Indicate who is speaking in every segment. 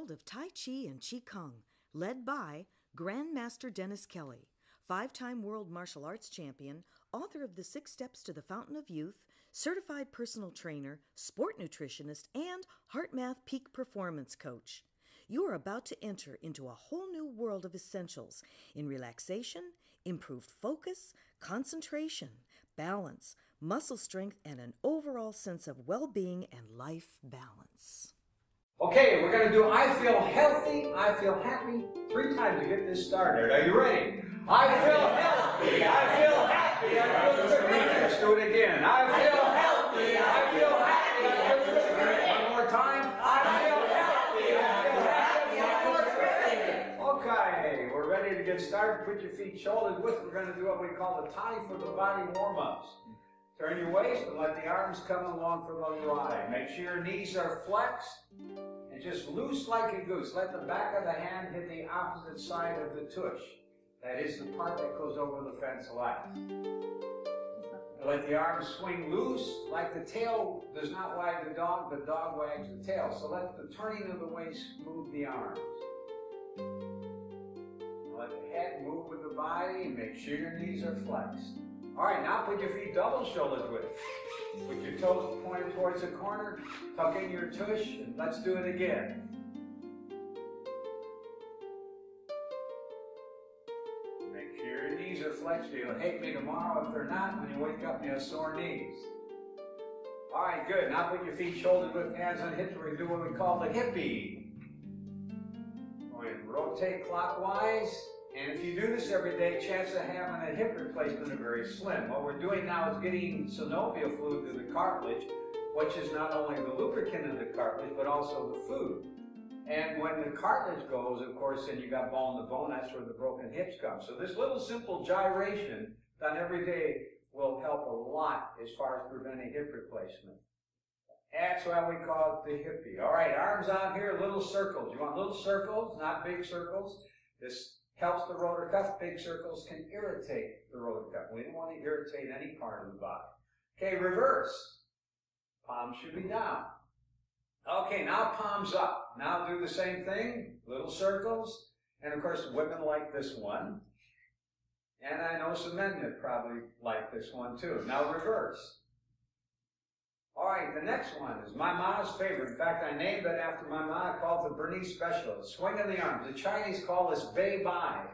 Speaker 1: world of Tai Chi and Chi Kung, led by Grandmaster Dennis Kelly, 5-time world martial arts champion, author of The 6 Steps to the Fountain of Youth, certified personal trainer, sport nutritionist, and HeartMath Peak Performance Coach. You are about to enter into a whole new world of essentials in relaxation, improved focus, concentration, balance, muscle strength, and an overall sense of well-being and life balance.
Speaker 2: Okay, we're going to do I feel healthy, I feel happy 3 times to get this started. Are you ready? I feel healthy, I feel happy, I feel good. Let's do it again. I feel healthy, I feel happy, I feel good. One more time. I feel healthy, I feel happy, I feel good. Okay, we're ready to get started. Put your feet shoulders width. We're going to do what we call the Tai for the body warm-ups. Turn your waist and let the arms come along for the ride. Make sure your knees are flexed and just loose like a goose. Let the back of the hand hit the opposite side of the tush. That is the part that goes over the fence line. Let the arms swing loose like the tail does not wag the dog wags the tail. So let the turning of the waist move the arms. Let the head move with the body and make sure your knees are flexed. All right, now put your feet double shouldered width. With your toes pointed towards the corner, tuck in your tush, and let's do it again. Make sure your knees are flexed. You'll hate me tomorrow if they're not. When you wake up, you have sore knees. All right, good. Now put your feet shouldered width, hands on hips. We're going to do what we call the hippie. Going to rotate clockwise. And if you do this every day, chances of having a hip replacement are very slim. What we're doing now is getting synovial fluid to the cartilage, which is not only the lubricant of the cartilage, but also the food. And when the cartilage goes, of course, then you got bone to bone, that's where the broken hips come. So this little simple gyration done every day will help a lot as far as preventing hip replacement. That's why we call it the hippie. All right, arms out here, little circles. You want little circles, not big circles. This helps the rotator cuff. Big circles can irritate the rotator cuff. We don't want to irritate any part of the body. Okay, reverse. Palms should be down. Okay, now palms up. Now do the same thing. Little circles. And of course, women like this one. And I know some men that probably like this one too. Now reverse. All right, the next one is my ma's favorite. In fact, I named it after my ma, called the Bernese Special. Swing of the arms. The Chinese call this Bei Bai.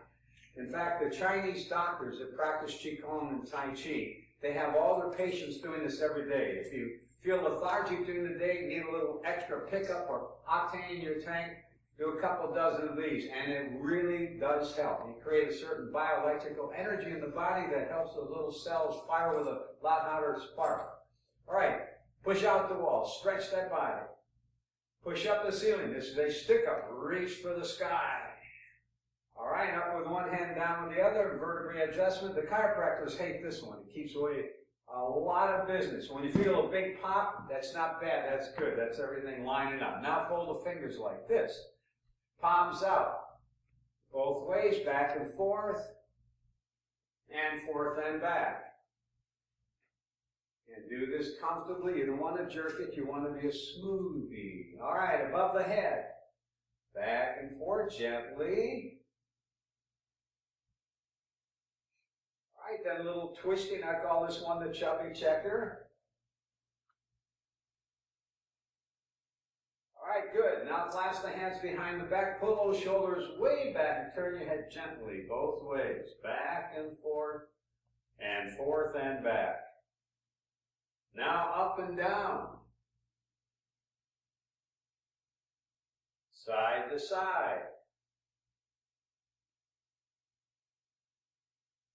Speaker 2: In fact, the Chinese doctors that practice Qi Kung and Tai Chi, they have all their patients doing this every day. If you feel lethargic during the day, need a little extra pickup or octane in your tank, do a couple dozen of these, and it really does help. You create a certain bioelectrical energy in the body that helps those little cells fire with a lot hotter spark. All right. Push out the wall, stretch that body. Push up the ceiling. This is a stick up. Reach for the sky. All right, up with one hand, down with the other. Vertebrae adjustment. The chiropractors hate this one. It keeps away a lot of business. When you feel a big pop, that's not bad. That's good. That's everything lining up. Now fold the fingers like this. Palms out. Both ways, back and forth and back. And do this comfortably. You don't want to jerk it. You want to be a smoothie. All right, above the head. Back and forth gently. All right, then a little twisting. I call this one the chubby checker. All right, good. Now clasp the hands behind the back. Pull those shoulders way back and turn your head gently both ways. Back and forth and back. Now up and down, side to side,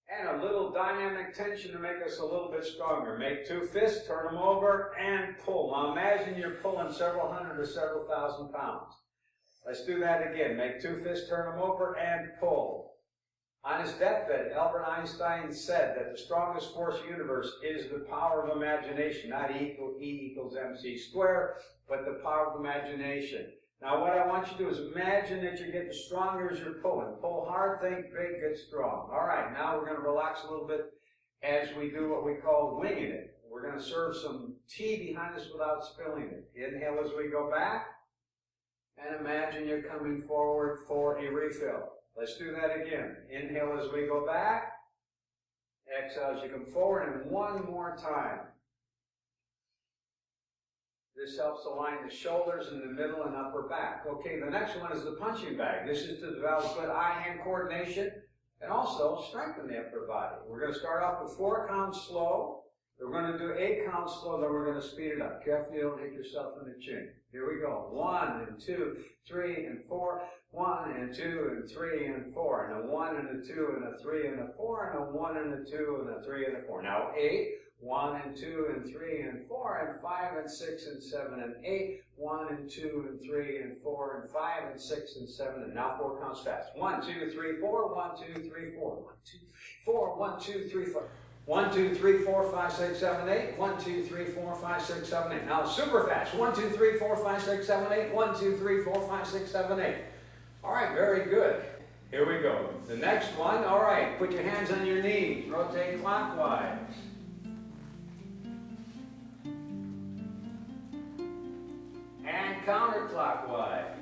Speaker 2: and a little dynamic tension to make us a little bit stronger. Make 2 fists, turn them over, and pull. Now imagine you're pulling several hundred or several thousand pounds. Let's do that again. Make 2 fists, turn them over, and pull. On his deathbed, Albert Einstein said that the strongest force in the universe is the power of imagination, not E equals MC squared, but the power of imagination. Now what I want you to do is imagine that you're getting stronger as you're pulling. Pull hard, think big, get strong. All right, now we're going to relax a little bit as we do what we call winging it. We're going to serve some tea behind us without spilling it. Inhale as we go back. And imagine you're coming forward for a refill. Let's do that again. Inhale as we go back. Exhale as you come forward, and one more time. This helps align the shoulders in the middle and upper back. Okay, the next one is the punching bag. This is to develop good eye-hand coordination and also strengthen the upper body. We're going to start off with 4 counts slow. We're going to do 8 counts slow, then we're going to speed it up. Carefully, don't hit yourself in the chin. Here we go. 1 and 2, 3 and 4. 1 and 2 and 3 and 4. And a 1 and a 2 and a 3 and a 4. And a 1 and a 2 and a 3 and a 4. Now 8. 1 and 2 and 3 and 4 and 5 and 6 and 7 and 8. 1 and 2 and 3 and 4 and 5 and 6 and 7. And now 4 counts fast. 1, 2, 3, 4. 1, 2, 3, 4. 1, 2, 4. 1, 2, 3, 4. 1, 2, 3, 4, 5, 6, 7, 8. 1, 2, 3, 4, 5, 6, 7, 8. Now super fast. 1, 2, 3, 4, 5, 6, 7, 8. 1, 2, 3, 4, 5, 6, 7, 8. All right, very good. Here we go. The next one, all right, put your hands on your knees. Rotate clockwise. And counterclockwise.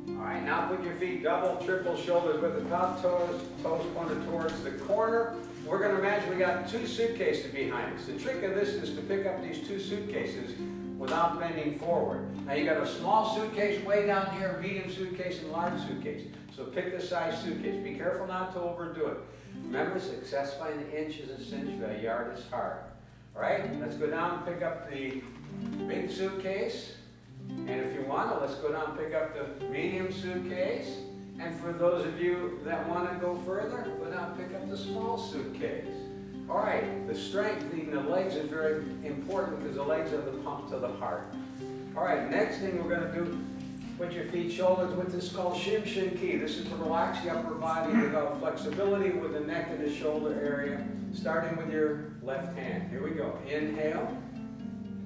Speaker 2: All right, now put your feet double, triple shoulders with the top toes pointed towards the corner. We're going to imagine we got 2 suitcases behind us. The trick of this is to pick up these 2 suitcases without bending forward. Now you got a small suitcase way down here, medium suitcase, and large suitcase. So pick the size suitcase. Be careful not to overdo it. Remember, success by an inch is a cinch, by a yard is hard. All right, let's go down and pick up the big suitcase. And if you want to, let's go down and pick up the medium suitcase. And for those of you that want to go further, go down and pick up the small suitcase. All right, the strengthening the legs is very important because the legs are the pump to the heart. All right, next thing we're going to do, put your feet shoulders with this called Shin Shin Ki. This is to relax the upper body, develop flexibility with the neck and the shoulder area, starting with your left hand. Here we go. Inhale,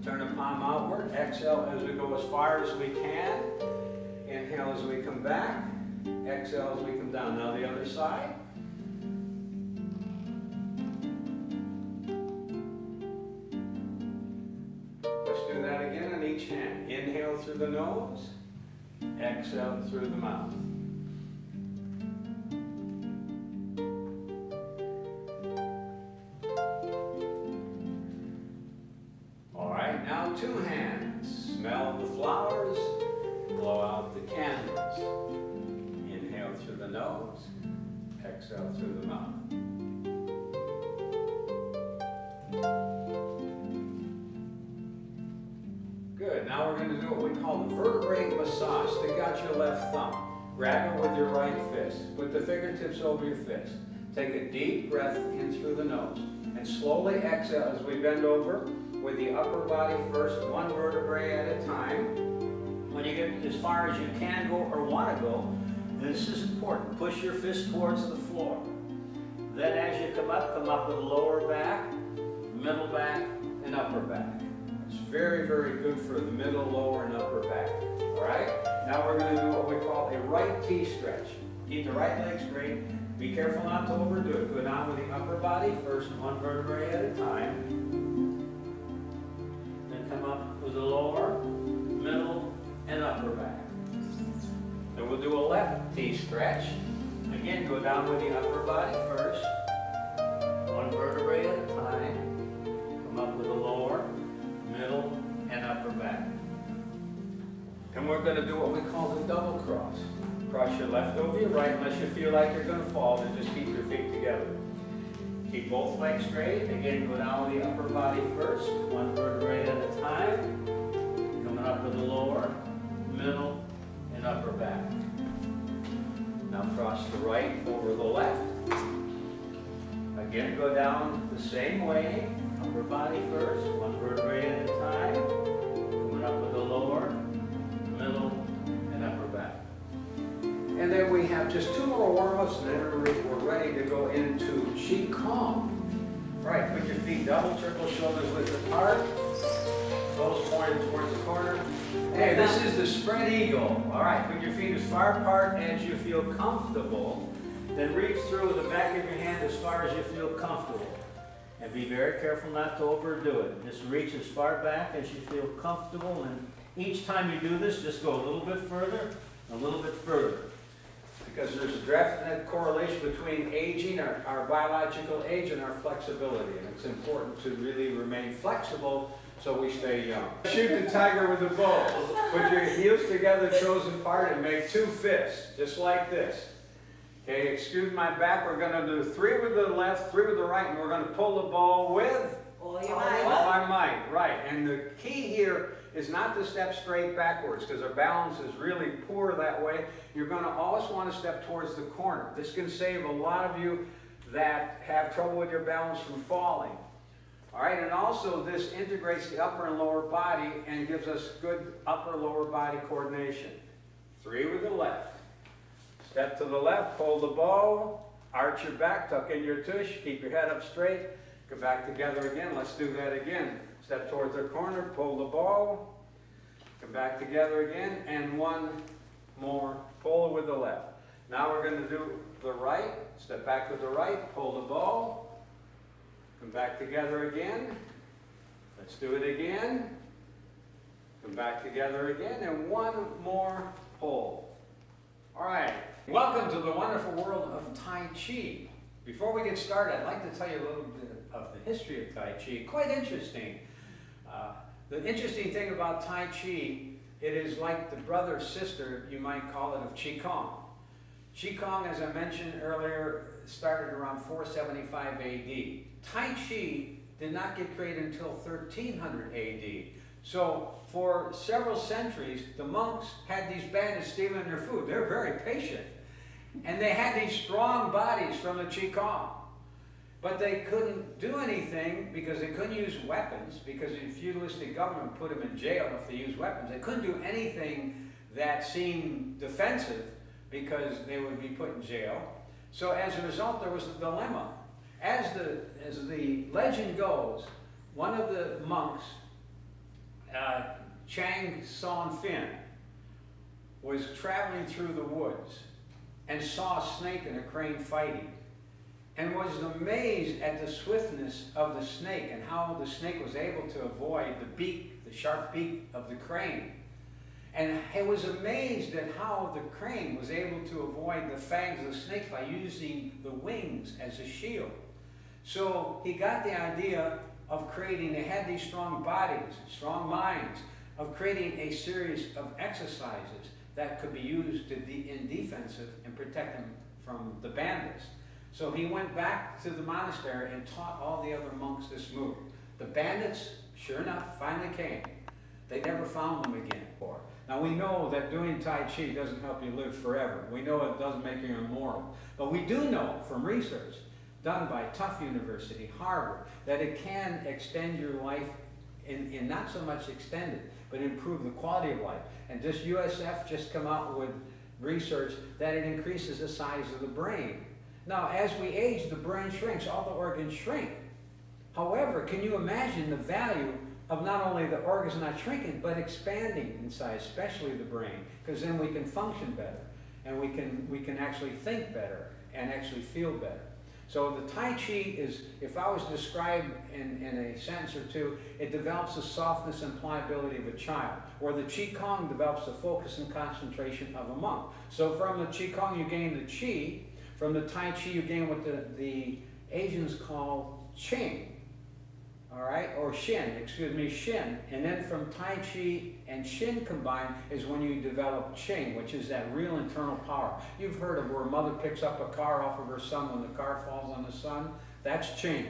Speaker 2: turn the palm outward. Exhale as we go as far as we can. Inhale as we come back. Exhale as we come down. Now the other side. Let's do that again on each hand. Inhale through the nose. Exhale through the mouth. All right, now 2 hands. Smell the flowers. Blow out the candles. Inhale through the nose. Exhale through the mouth. Good. Now we're going to do what we call the vertebrae massage. Stick out your left thumb. Grab it with your right fist. Put the fingertips over your fist. Take a deep breath in through the nose. And slowly exhale as we bend over with the upper body first, 1 vertebrae at a time. When you get as far as you can go or want to go, this is important. Push your fist towards the floor. Then as you come up with the lower back, middle back, and upper back. It's very, very good for the middle, lower, and upper back. All right? Now we're going to do what we call a right T stretch. Keep the right leg straight. Be careful not to overdo it. Go down with the upper body first, 1 vertebrae at a time. Then come up with the lower, middle, and upper back. Then we'll do a left T stretch. Again, go down with the upper body first, 1 vertebrae at a time. Come up with the lower, middle, and upper back. And we're going to do what we call the double cross. Cross your left over your right, unless you feel like you're going to fall, then just keep your feet together. Keep both legs straight. Again, go down with the upper body first, 1 vertebrae at a time. Coming up with the lower, middle, and upper back. Now cross the right over the left. Again, go down the same way. Upper body first, 1 vertebrae at a time. Coming up with the lower, middle, and upper back. And then we have just 2 more warm-ups, and then we're ready to go into Chi Kung. All right, put your feet double, triple shoulders width apart. Toes pointed towards the corner. Hey, this is the spread eagle. All right, put your feet as far apart as you feel comfortable. Then reach through the back of your hand as far as you feel comfortable.
Speaker 3: And be very careful not to overdo it. Just reach as far back as you feel comfortable, and each time you do this, just go a little bit further, a little bit further. Because there's a definite correlation between aging, our biological age, and our flexibility. And it's important to really remain flexible so we stay young. Shoot the tiger with a bow. Put your heels together, toes apart, and make 2 fists, just like this. Okay, excuse my back. We're going to do 3 with the left, 3 with the right, and we're going to pull the bow with
Speaker 4: all your might.
Speaker 3: All my might, right. And the key here is not to step straight backwards, because our balance is really poor that way. You're going to always want to step towards the corner. This can save a lot of you that have trouble with your balance from falling. All right, and also this integrates the upper and lower body and gives us good upper-lower body coordination. 3 with the left. Step to the left, hold the bow, arch your back, tuck in your tush, keep your head up straight, go back together again. Let's do that again. Step towards the corner, pull the bow, come back together again, and 1 more, pull with the left. Now we're going to do the right, step back with the right, pull the bow, come back together again. Let's do it again. Come back together again, and 1 more pull. All right. Welcome to the wonderful world of Tai Chi. Before we get started, I'd like to tell you a little bit of the history of Tai Chi. Quite interesting. The interesting thing about Tai Chi, it is like the brother sister, you might call it, of Qi Kung. Qi Kung, as I mentioned earlier, started around 475 AD. Tai Chi did not get created until 1300 AD. So for several centuries, the monks had these bandits stealing their food. They're very patient. And they had these strong bodies from the Qi Kung. But they couldn't do anything because they couldn't use weapons, because the feudalistic government put them in jail if they used weapons. They couldn't do anything that seemed defensive because they would be put in jail. So as a result, there was a dilemma. As the legend goes, one of the monks, Chang Son Fin, was traveling through the woods and saw a snake and a crane fighting, and was amazed at the swiftness of the snake and how the snake was able to avoid the beak, the sharp beak of the crane. And he was amazed at how the crane was able to avoid the fangs of the snake by using the wings as a shield. So he got the idea of creating, they had these strong bodies, strong minds, of creating a series of exercises that could be used in defensive and protect them from the bandits. So he went back to the monastery and taught all the other monks this move. The bandits, sure enough, finally came. They never found them again. Now we know that doing Tai Chi doesn't help you live forever. We know it doesn't make you immortal. But we do know from research done by Tufts University, Harvard, that it can extend your life in not so much extend it, but improve the quality of life. And this USF just come out with research that it increases the size of the brain. Now, as we age, the brain shrinks, all the organs shrink. However, can you imagine the value of not only the organs not shrinking, but expanding in size, especially the brain, because then we can function better, and we can actually think better and actually feel better. So the Tai Chi is, if I was to describe in a sentence or two, it develops the softness and pliability of a child, or the Qi Kung develops the focus and concentration of a monk. So from the Qi Kung you gain the Qi, from the Tai Chi you gain what the Asians call Qing, all right, or Shin, Shin. And then from Tai Chi and Shin combined is when you develop Qing, which is that real internal power. You've heard of where a mother picks up a car off of her son when the car falls on the son. That's Qing.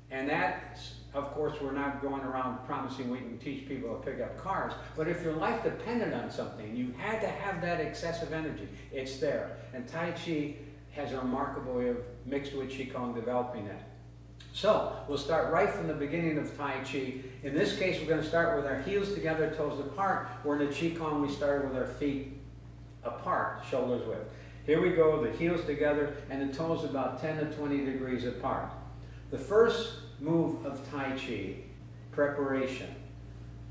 Speaker 3: And that, of course, we're not going around promising we can teach people to pick up cars, but if your life depended on something, you had to have that excessive energy, it's there. And Tai Chi has a remarkable way of, mixed with Qi Kung, developing that. So, we'll start right from the beginning of Tai Chi. In this case, we're going to start with our heels together, toes apart. Where in the Qi Kung, we started with our feet apart, shoulders width. Here we go, the heels together, and the toes about 10 to 20 degrees apart. The first move of Tai Chi, preparation.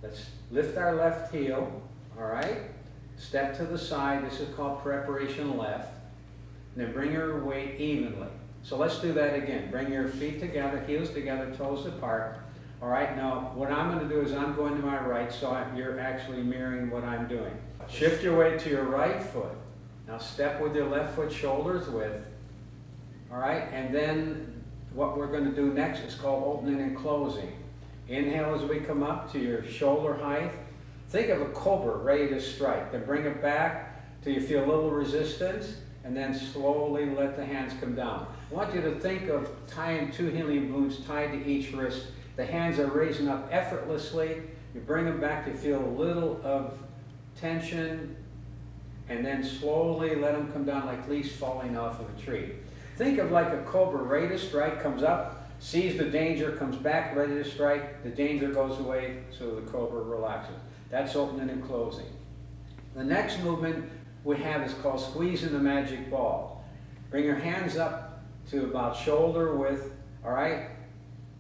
Speaker 3: Let's lift our left heel, all right? Step to the side, this is called preparation left. And then bring your weight evenly. So let's do that again. Bring your feet together, heels together, toes apart. All right, now what I'm going to do is I'm going to my right, so you're actually mirroring what I'm doing. Shift your weight to your right foot. Now step with your left foot shoulders width. All right, and then what we're going to do next is called opening and closing. Inhale as we come up to your shoulder height. Think of a cobra ready to strike. Then bring it back till you feel a little resistance, and then slowly let the hands come down. I want you to think of tying 2 helium balloons tied to each wrist. The hands are raising up effortlessly. You bring them back to feel a little of tension, and then slowly let them come down like leaves falling off of a tree. Think of like a cobra ready to strike, comes up, sees the danger, comes back ready to strike. The danger goes away, so the cobra relaxes. That's opening and closing. The next movement we have is called squeezing the magic ball. Bring your hands up to about shoulder width, all right?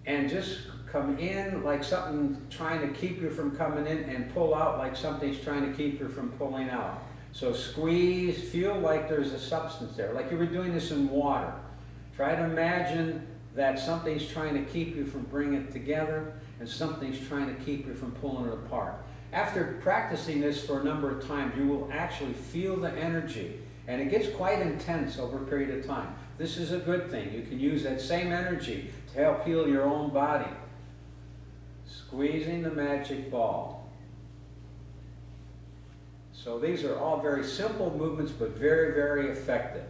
Speaker 3: And just come in like something trying to keep you from coming in, and pull out like something's trying to keep you from pulling out. So squeeze, feel like there's a substance there, like you were doing this in water. Try to imagine that something's trying to keep you from bringing it together, and something's trying to keep you from pulling it apart. After practicing this for a number of times, you will actually feel the energy, and it gets quite intense over a period of time. This is a good thing. You can use that same energy to help heal your own body. Squeezing the magic ball. So these are all very simple movements, but very, very effective.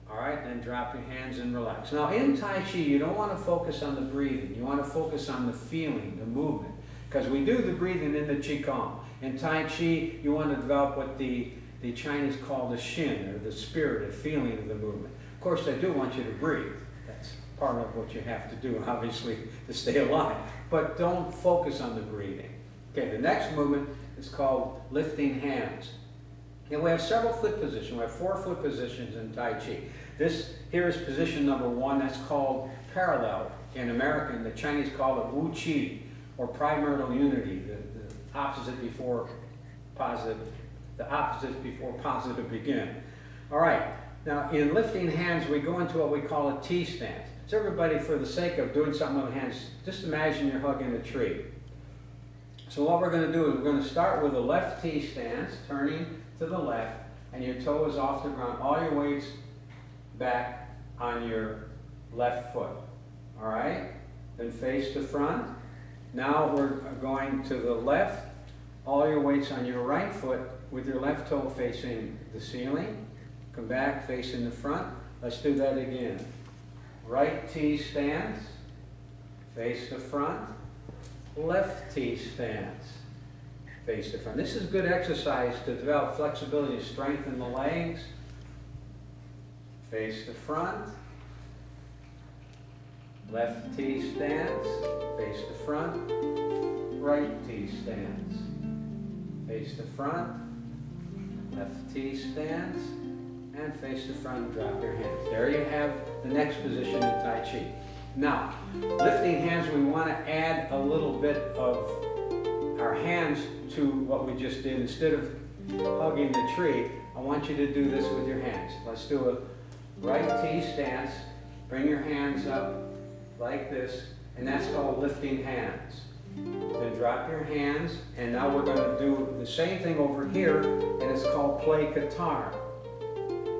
Speaker 3: All right, then drop your hands and relax. Now in Tai Chi, you don't want to focus on the breathing. You want to focus on the feeling, the movement. Because we do the breathing in the Qi Kung. In Tai Chi, you want to develop what the Chinese call the Shin, or the spirit, the feeling of the movement. Of course, I do want you to breathe. That's part of what you have to do, obviously, to stay alive. But don't focus on the breathing. Okay, the next movement is called lifting hands. And we have several foot positions. We have 4 foot positions in Tai Chi. This here is position number 1. That's called parallel. In American, the Chinese call it Wu Qi, or primordial unity, the opposite before positive, the opposites before positive begin. All right. Now, in lifting hands, we go into what we call a T stance. So everybody, for the sake of doing something with hands, just imagine you're hugging a tree. So what we're going to do is we're going to start with a left T stance, turning to the left, and your toe is off the ground. All your weight's back on your left foot. All right? Then face to front. Now we're going to the left. All your weight's on your right foot with your left toe facing the ceiling. Come back, facing the front. Let's do that again. Right T stance, face to front. Left T stance, face to front. This is good exercise to develop flexibility, strengthen the legs. Face to front. Left T stance, face to front. Right T stance, face to front. Left T stance, and face to front. Drop your hands. There you have the next position in Tai Chi. Now, lifting hands, we want to add a little bit of our hands to what we just did. Instead of hugging the tree, I want you to do this with your hands. Let's do a right T stance. Bring your hands up like this, and that's called lifting hands. Then drop your hands, and now we're going to do the same thing over here, and it's called play guitar.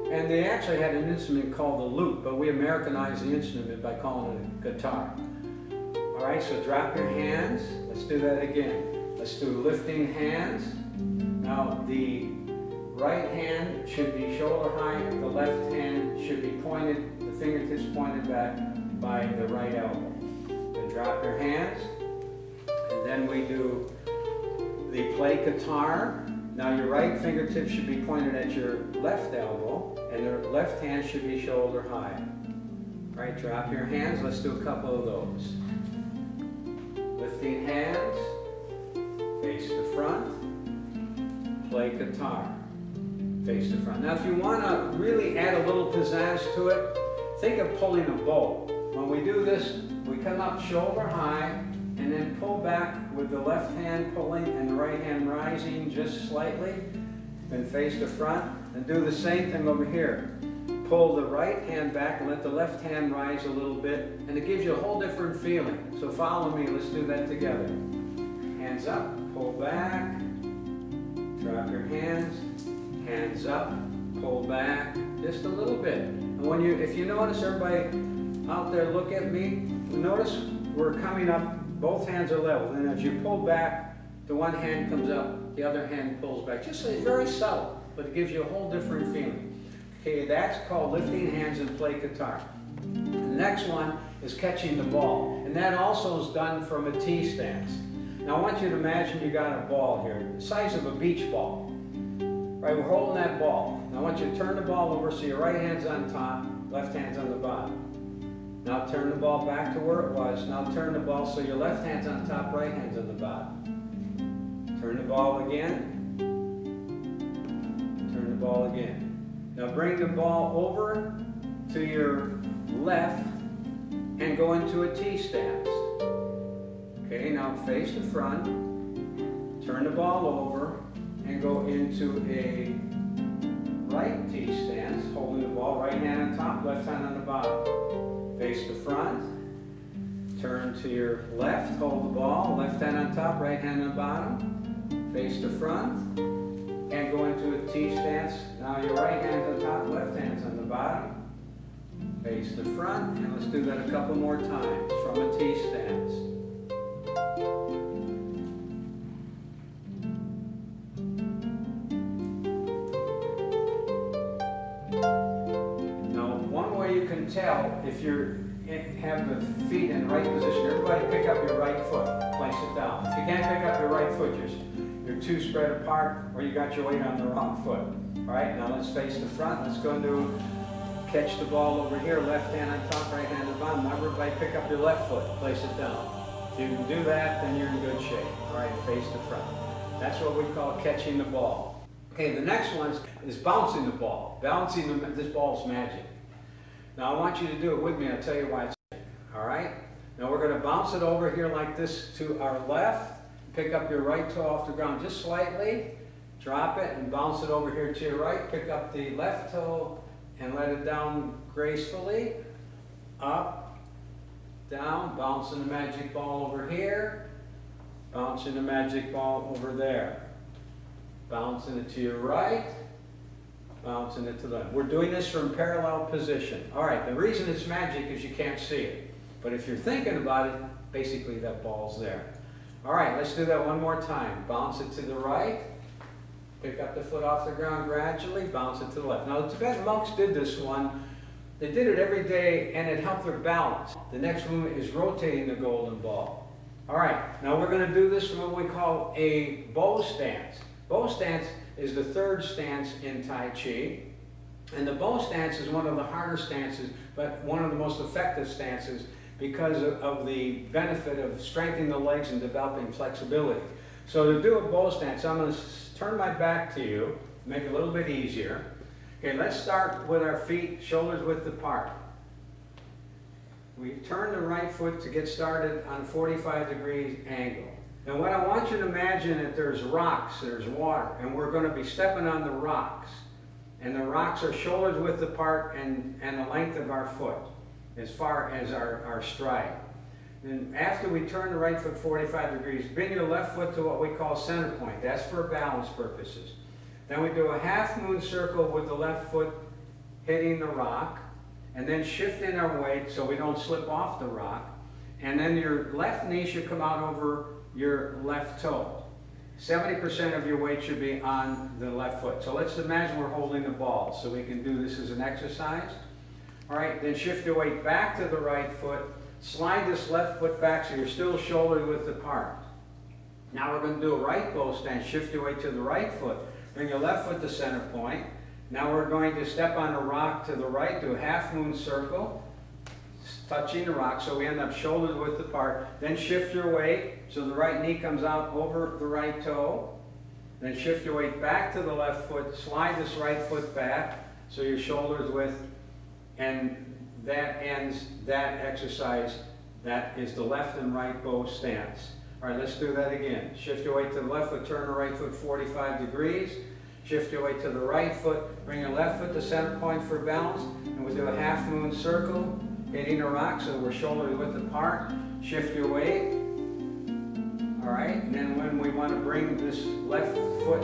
Speaker 3: And they actually had an instrument called the lute, but we Americanized the instrument by calling it a guitar. All right, so drop your hands. Let's do that again. Let's do lifting hands. Now the right hand should be shoulder high. The left hand should be pointed, the fingertips pointed back by the right elbow. Then drop your hands. And then we do the play guitar. Now your right fingertip should be pointed at your left elbow, and your left hand should be shoulder high. All right, drop your hands. Let's do a couple of those. Lifting hands, face to front, play guitar, face to front. Now if you want to really add a little pizzazz to it, think of pulling a bow. When we do this, we come up shoulder high, and then pull back with the left hand pulling and the right hand rising just slightly. Then face to front, and do the same thing over here. pull the right hand back and let the left hand rise a little bit, and it gives you a whole different feeling. So follow me, let's do that together. Hands up, pull back, drop your hands up, pull back, just a little bit. And when if you notice, everybody out there, look at me, notice we're coming up, both hands are level, and as you pull back, the one hand comes up, the other hand pulls back. Just it's very subtle, but it gives you a whole different feeling. Okay, that's called lifting hands and play guitar. The next one is catching the ball, and that also is done from a T stance. Now I want you to imagine you got a ball here, the size of a beach ball. Right, we're holding that ball. Now I want you to turn the ball over so your right hand's on top, left hand's on the bottom. Now turn the ball back to where it was. Now turn the ball so your left hand's on top, right hand's on the bottom. Turn the ball again. Turn the ball again. Now bring the ball over to your left and go into a T stance. Okay, now face the front. Turn the ball over and go into a right T stance, holding the ball, right hand on top, left hand on the bottom. Face the front, turn to your left, hold the ball, left hand on top, right hand on the bottom. Face the front, and go into a T stance. Now your right hand's on top, left hand's on the bottom. Face the front, and let's do that a couple more times from a T stance. You can tell if you have the feet in the right position. Everybody pick up your right foot, place it down. If you can't pick up your right foot, you're too spread apart, or you got your weight on the wrong foot. All right, now let's face the front. Let's go into catch the ball over here, left hand on top, right hand on the bottom. Now everybody pick up your left foot, place it down. If you can do that, then you're in good shape. All right, face the front. That's what we call catching the ball. Okay, the next one is bouncing the ball. This ball's magic. Now I want you to do it with me. I'll tell you why it's all right? Now we're going to bounce it over here like this to our left. Pick up your right toe off the ground just slightly. Drop it and bounce it over here to your right. Pick up the left toe and let it down gracefully. Up, down, bouncing the magic ball over here. Bouncing the magic ball over there. Bouncing it to your right. Bouncing it to the left. We're doing this from parallel position. All right, the reason it's magic is you can't see it. But if you're thinking about it, basically that ball's there. All right, let's do that one more time. Bounce it to the right. Pick up the foot off the ground gradually. Bounce it to the left. Now, the Tibetan monks did this one. They did it every day, and it helped their balance. The next movement is rotating the golden ball. All right, now we're going to do this from what we call a bow stance. Bow stance is the third stance in Tai Chi. And the bow stance is one of the harder stances, but one of the most effective stances because of the benefit of strengthening the legs and developing flexibility. So to do a bow stance, I'm going to turn my back to you, make it a little bit easier. Okay, let's start with our feet shoulder width apart. We turn the right foot to get started on a 45 degrees angle. And what I want you to imagine that there's rocks, there's water, and we're going to be stepping on the rocks. And the rocks are shoulders width apart and the length of our foot as far as our stride. And after we turn the right foot 45 degrees, bring your left foot to what we call center point. That's for balance purposes. Then we do a half moon circle with the left foot hitting the rock, and then shifting our weight so we don't slip off the rock. And then your left knee should come out over your left toe. 70% of your weight should be on the left foot. So let's imagine we're holding the ball. So we can do this as an exercise. All right, then shift your weight back to the right foot. Slide this left foot back so you're still shoulder width apart. Now we're going to do a right bow stance. Shift your weight to the right foot. Bring your left foot to center point. Now we're going to step on a rock to the right, do a half moon circle, touching the rock, so we end up shoulders width apart. Then shift your weight so the right knee comes out over the right toe. Then shift your weight back to the left foot, slide this right foot back so your shoulders width, and that ends that exercise. That is the left and right bow stance. All right, let's do that again. Shift your weight to the left foot, turn the right foot 45 degrees. Shift your weight to the right foot. Bring your left foot to center point for balance. And we'll do a half moon circle, hitting a rock so we're shoulder width apart. Shift your weight. All right, and then when we want to bring this left foot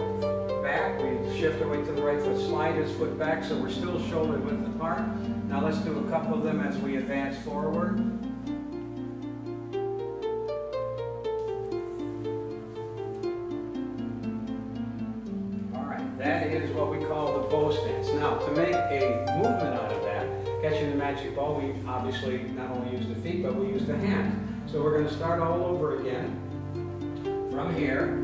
Speaker 3: back, we shift our weight to the right foot, slide his foot back so we're still shoulder width apart. Now let's do a couple of them as we advance forward. All right, that is what we call the bow stance. Now, to make a movement out of that, catching the magic ball, we obviously not only use the feet, but we use the hands. So we're going to start all over again. From here,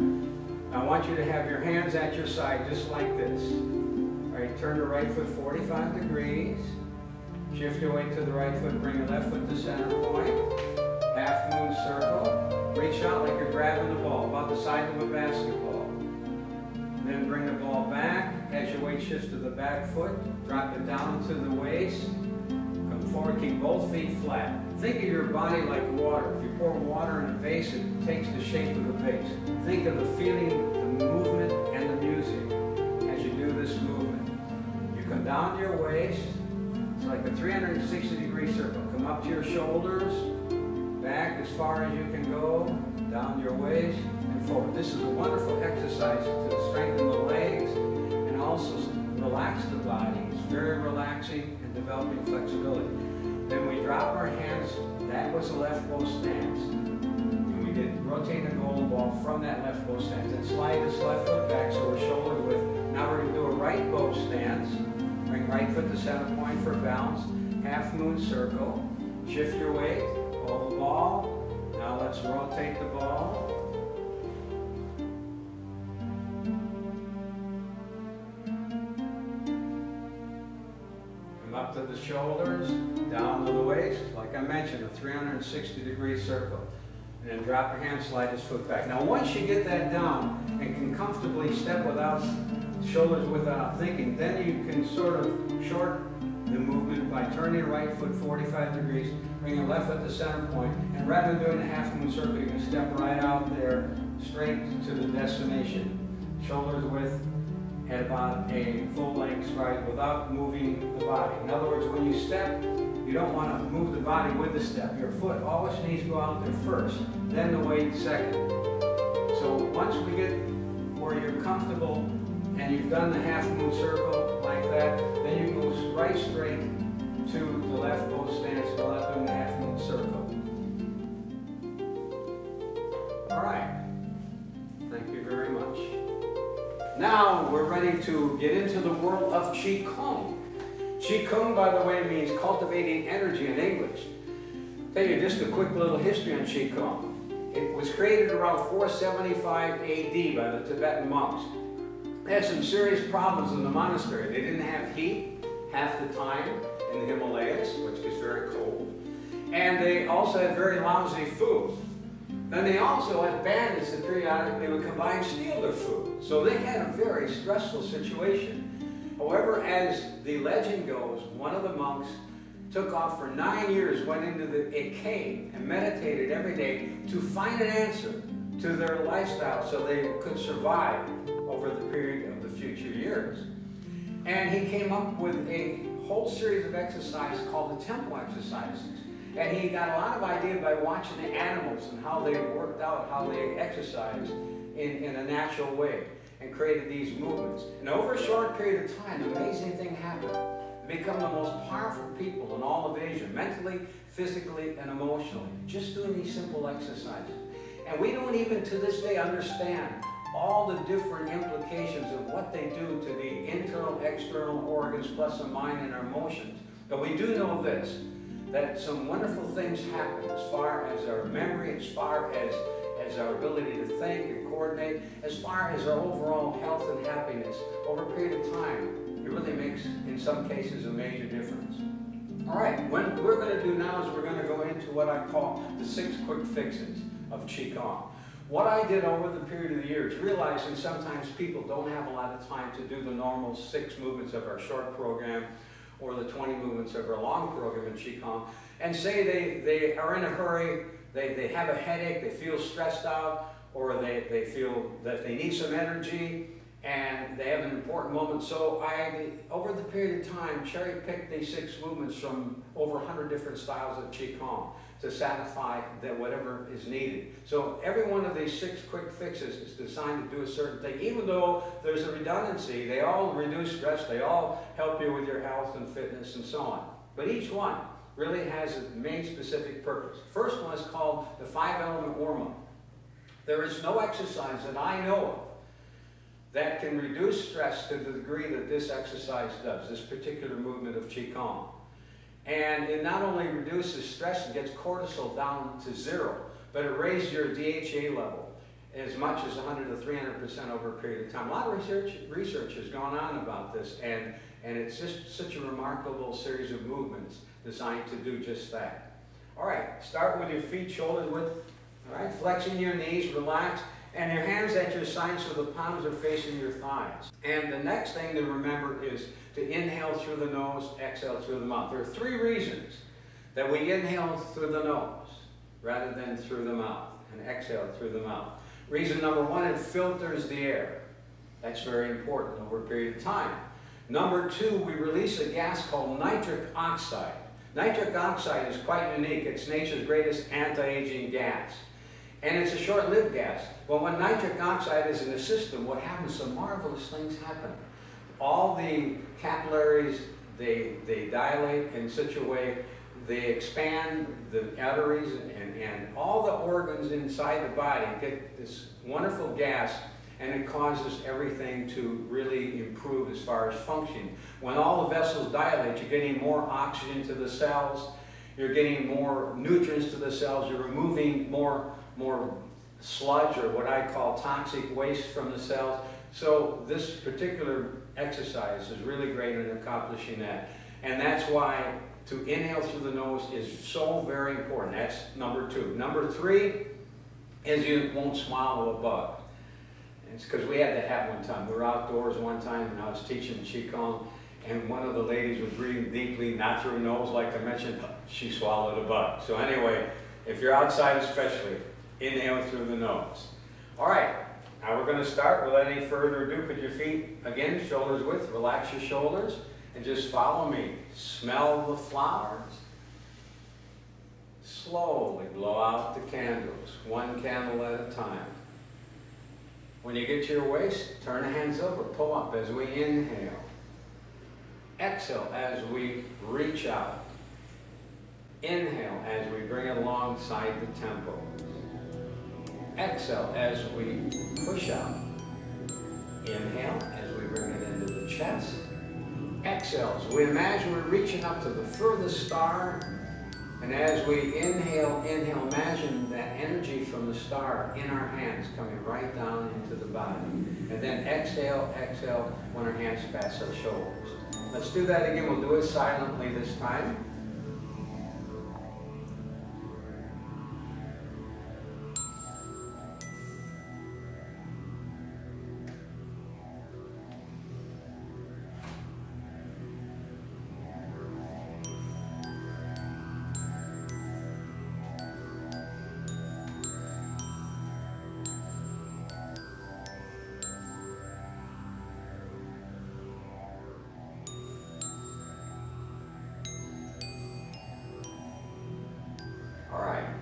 Speaker 3: I want you to have your hands at your side just like this. All right, turn the right foot 45 degrees. Shift your weight to the right foot, bring your left foot to center point. Half moon circle. Reach out like you're grabbing the ball, about the size of a basketball. Then bring the ball back. As your weight shifts to the back foot, drop it down to the waist. Come forward, keep both feet flat. Think of your body like water. If you pour water in a vase, it takes the shape of the vase. Think of the feeling, the movement, and the music as you do this movement. You come down to your waist. It's like a 360-degree circle. Come up to your shoulders, back as far as you can go, down your waist, and forward. This is a wonderful exercise to strengthen the legs and also relax the body. It's very relaxing and developing flexibility. Then we drop our hands. That was the left bow stance. And we did rotate the golden ball from that left bow stance. Then slide this left foot back so we're shoulder width. Now we're going to do a right bow stance. Bring right foot to center point for balance. Half moon circle. Shift your weight. Hold the ball. Now let's rotate the ball. Up to the shoulders, down to the waist, like I mentioned, a 360-degree circle. And then drop your hand, slide his foot back. Now once you get that down and can comfortably step without shoulders without thinking, then you can sort of shorten the movement by turning your right foot 45 degrees, bring your left foot to center point, and rather than doing a half moon circle, you can step right out there straight to the destination. Shoulders width at about a full-length stride without moving the body. In other words, when you step, you don't want to move the body with the step. Your foot always needs to go out there first, then the weight second. So once we get where you're comfortable and you've done the half moon circle like that, then you go right straight to the left bow stance without doing the half moon circle. All right. Thank you very much. Now we're ready to get into the world of Chi Kung. Chi Kung, by the way, means cultivating energy in English. I'll tell you just a quick little history on Chi Kung. It was created around 475 AD by the Tibetan monks. They had some serious problems in the monastery. They didn't have heat half the time in the Himalayas, which is very cold. And they also had very lousy food. Then they also had bandits that periodically would come by and steal their food. So they had a very stressful situation. However, as the legend goes, one of the monks took off for 9 years, went into a cave and meditated every day to find an answer to their lifestyle so they could survive over the period of the future years. And he came up with a whole series of exercises called the temple exercises. And he got a lot of idea by watching the animals and how they worked out, how they exercised in a natural way and created these movements. And over a short period of time, an amazing thing happened. They become the most powerful people in all of Asia, mentally, physically, and emotionally, just doing these simple exercises. And we don't even to this day understand all the different implications of what they do to the internal, external organs, plus the mind and our emotions. But we do know this, that some wonderful things happen as far as our memory, as far as our ability to think and coordinate, as far as our overall health and happiness over a period of time. It really makes, in some cases, a major difference. All right, what we're going to do now is we're going to go into what I call the 6 quick fixes of Chi Kung. What I did over the period of the years, realizing sometimes people don't have a lot of time to do the normal 6 movements of our short program or the 20 movements of our long program in Chi Kung, and say they are in a hurry, they have a headache, they feel stressed out, or they feel that they need some energy, and they have an important moment. So I, over the period of time, cherry-picked these 6 movements from over 100 different styles of Qi Kung to satisfy that whatever is needed. So every one of these 6 quick fixes is designed to do a certain thing. Even though there's a redundancy, they all reduce stress, they all help you with your health and fitness and so on. But each one really has a main specific purpose. First one is called the 5-element warm-up. There is no exercise that I know of that can reduce stress to the degree that this exercise does, this particular movement of Qi Kung. And it not only reduces stress and gets cortisol down to 0, but it raises your DHA level as much as 100 to 300% over a period of time. A lot of research has gone on about this, and it's just such a remarkable series of movements designed to do just that. All right, start with your feet shoulder width. All right, flexing your knees, relax, and your hands at your sides so the palms are facing your thighs. And the next thing to remember is to inhale through the nose, exhale through the mouth. There are 3 reasons that we inhale through the nose rather than through the mouth, and exhale through the mouth. Reason number 1, it filters the air. That's very important over a period of time. Number 2, we release a gas called nitric oxide. Nitric oxide is quite unique. It's nature's greatest anti-aging gas. And it's a short-lived gas. But when nitric oxide is in the system, what happens? Some marvelous things happen. All the capillaries, they dilate in such a way, they expand the arteries, and all the organs inside the body get this wonderful gas, and it causes everything to really improve as far as function. When all the vessels dilate, you're getting more oxygen to the cells, you're getting more nutrients to the cells, you're removing more sludge, or what I call toxic waste, from the cells. So this particular exercise is really great in accomplishing that. And that's why to inhale through the nose is so very important. That's number 2. Number 3 is you won't swallow a bug. It's because we had that happen one time. We were outdoors one time and I was teaching Qi Kung, and one of the ladies was breathing deeply, not through her nose like I mentioned. She swallowed a bug. So anyway, if you're outside especially, inhale through the nose. All right, now we're going to start. Without any further ado, put your feet, again, shoulders width, relax your shoulders, and just follow me. Smell the flowers. Slowly blow out the candles, 1 candle at a time. When you get to your waist, turn the hands over, pull up as we inhale. Exhale as we reach out. Inhale as we bring it alongside the temple. Exhale as we push out. Inhale as we bring it into the chest. Exhale as we imagine we're reaching up to the furthest star. And as we inhale, imagine that energy from the star in our hands coming right down into the body. And then exhale when our hands pass our shoulders. Let's do that again. We'll do it silently this time.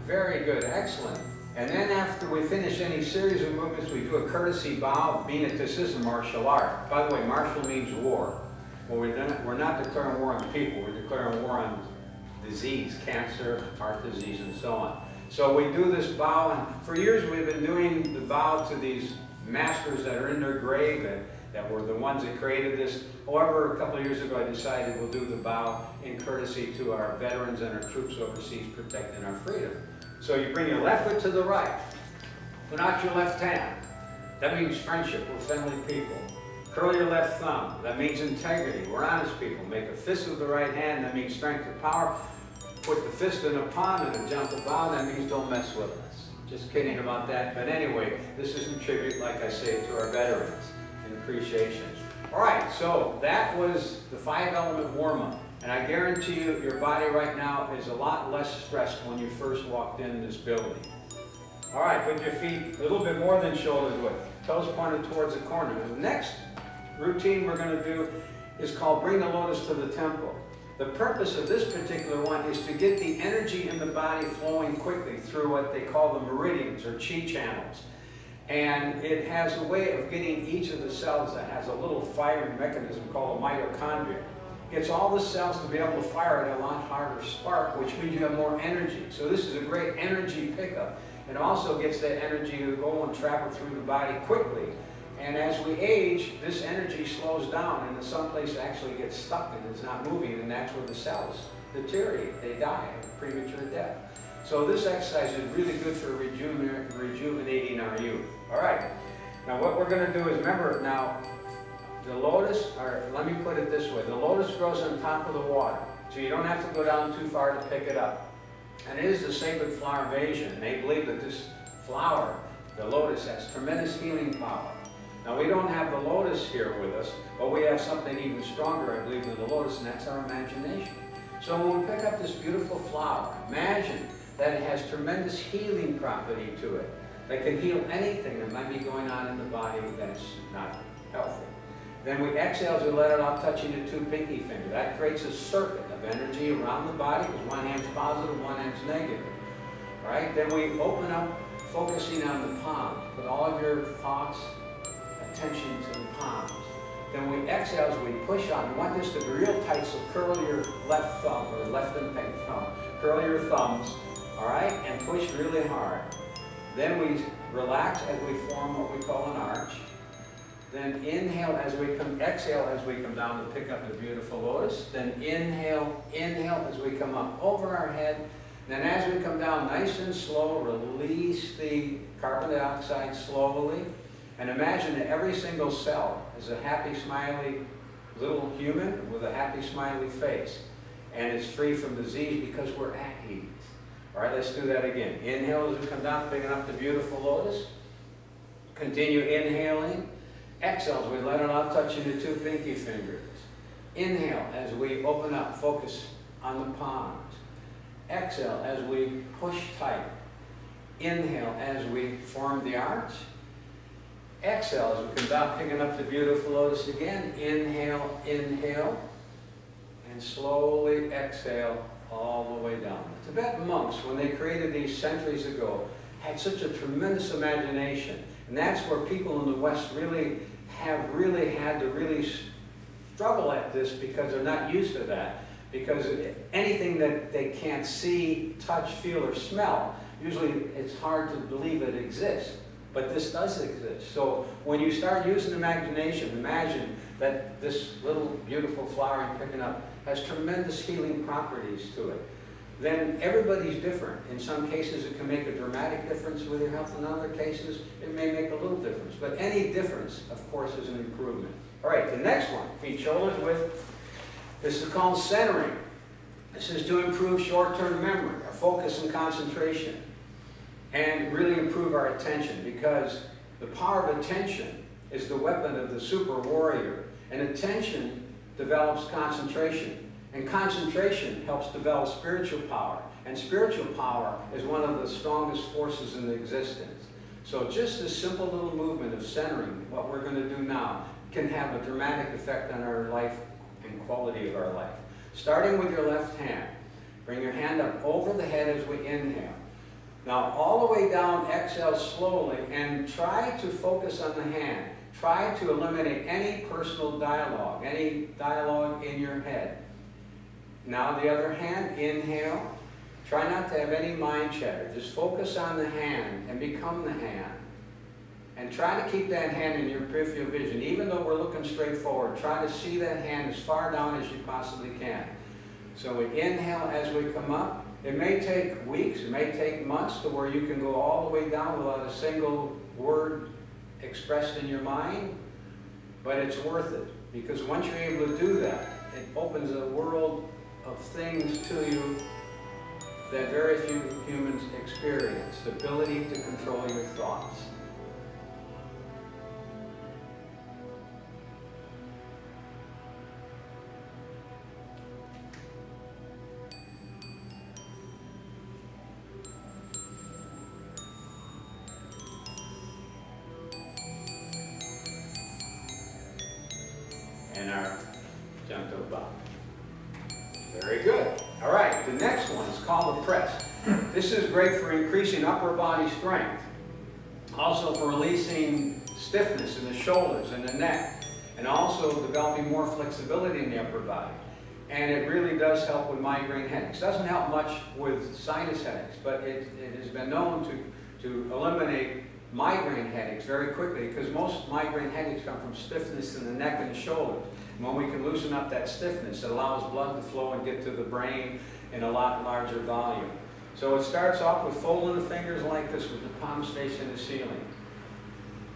Speaker 3: Very good, excellent. And then after we finish any series of movements, we do a courtesy bow, being that this is a martial art. By the way, martial means war. Well, we're not declaring war on people, we're declaring war on disease, cancer, heart disease, and so on. So we do this bow, and for years we've been doing the bow to these masters that are in their grave, that were the ones that created this. However, a couple of years ago I decided we'll do the bow in courtesy to our veterans and our troops overseas protecting our freedom. So you bring your left foot to the right, put out your left hand. That means friendship, we're friendly people. Curl your left thumb, that means integrity, we're honest people. Make a fist with the right hand, that means strength and power. Put the fist in a palm and a gentle bow, that means don't mess with us. Just kidding about that, but anyway, this is in tribute, like I say, to our veterans in appreciation. All right, so that was the 5-element warm-up. And I guarantee you, your body right now is a lot less stressed when you first walked in this building. All right, put your feet a little bit more than shoulder width. toes pointed towards the corner. The next routine we're going to do is called Bring the Lotus to the Temple. The purpose of this particular one is to get the energy in the body flowing quickly through what they call the meridians or chi channels. And it has a way of getting each of the cells that has a little firing mechanism called a mitochondria. Gets all the cells to be able to fire at a lot harder spark, which means you have more energy. So this is a great energy pickup. It also gets that energy to go and travel through the body quickly. And as we age, this energy slows down, and in some place it actually gets stuck and is not moving, and that's where the cells deteriorate. They die of premature death. So this exercise is really good for rejuvenating our youth. All right. Now what we're going to do is, remember now, the lotus, or let me put it this way, the lotus grows on top of the water, so you don't have to go down too far to pick it up. And it is the sacred flower of Asia, and they believe that this flower, the lotus, has tremendous healing power. Now we don't have the lotus here with us, but we have something even stronger, I believe, than the lotus, and that's our imagination. So when we pick up this beautiful flower, imagine that it has tremendous healing property to it, that can heal anything that might be going on in the body that's not healthy. Then we exhale as we let it out, touching the two pinky fingers. That creates a circuit of energy around the body, because one hand's positive, one hand's negative. All right? Then we open up, focusing on the palms. Put all of your thoughts, attention to the palms. Then we exhale as we push on. You want this to be real tight, so curl your left thumb, or left and right thumb. Curl your thumbs, all right? And push really hard. Then we relax as we form what we call an arch. Then inhale as we come, exhale as we come down to pick up the beautiful lotus. Then inhale, inhale as we come up over our head. Then as we come down nice and slow, release the carbon dioxide slowly. And imagine that every single cell is a happy, smiley little human with a happy, smiley face. And it's free from disease because we're at ease. All right, let's do that again. Inhale as we come down, picking up the beautiful lotus. Continue inhaling. Exhale as we let it out, touching the two pinky fingers. Inhale as we open up, focus on the palms. Exhale as we push tight. Inhale as we form the arch. Exhale as we come down, picking up the beautiful lotus again. Inhale, inhale, and slowly exhale all the way down. The Tibetan monks, when they created these centuries ago, had such a tremendous imagination. And that's where people in the West really had to struggle at this, because they're not used to that. Because anything that they can't see, touch, feel, or smell, usually it's hard to believe it exists. But this does exist. So when you start using imagination, imagine that this little beautiful flower you're picking up has tremendous healing properties to it. Then everybody's different. In some cases it can make a dramatic difference with your health. In other cases it may make a little difference. But any difference, of course, is an improvement. All right, the next one, feet shoulders width. This is called centering. This is to improve short-term memory, our focus and concentration, and really improve our attention, because the power of attention is the weapon of the super warrior. And attention develops concentration. And concentration helps develop spiritual power. And spiritual power is one of the strongest forces in existence. So just this simple little movement of centering, what we're going to do now, can have a dramatic effect on our life and quality of our life. Starting with your left hand. Bring your hand up over the head as we inhale. Now all the way down, exhale slowly, and try to focus on the hand. Try to eliminate any personal dialogue, any dialogue in your head. Now the other hand, inhale. Try not to have any mind chatter. Just focus on the hand and become the hand. And try to keep that hand in your peripheral vision. Even though we're looking straight forward, try to see that hand as far down as you possibly can. So we inhale as we come up. It may take weeks, it may take months to where you can go all the way down without a single word expressed in your mind, but it's worth it, because once you're able to do that, it opens a world of things to you that very few humans experience. The ability to control your thoughts. Very good. All right, the next one is called the press. This is great for increasing upper body strength. Also for releasing stiffness in the shoulders and the neck. And also developing more flexibility in the upper body. And it really does help with migraine headaches. Doesn't help much with sinus headaches, but it has been known to eliminate migraine headaches very quickly, because most migraine headaches come from stiffness in the neck and the shoulders. And when we can loosen up that stiffness, it allows blood to flow and get to the brain in a lot larger volume. So it starts off with folding the fingers like this with the palms facing the ceiling.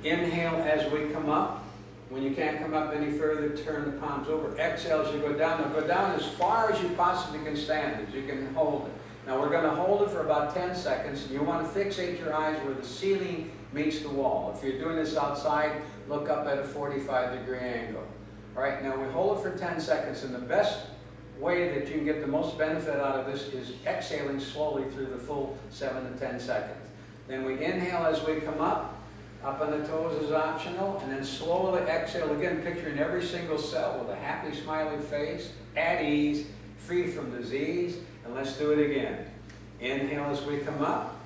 Speaker 3: Inhale as we come up. When you can't come up any further, turn the palms over. Exhale as you go down. Now go down as far as you possibly can stand, as you can hold it. Now we're going to hold it for about 10 seconds, and you want to fixate your eyes where the ceiling meets the wall. If you're doing this outside, look up at a 45-degree angle. All right, now we hold it for 10 seconds, and the best way that you can get the most benefit out of this is exhaling slowly through the full 7 to 10 seconds. Then we inhale as we come up. Up on the toes is optional, and then slowly exhale again, picturing every single cell with a happy, smiling face, at ease, free from disease, and let's do it again. Inhale as we come up,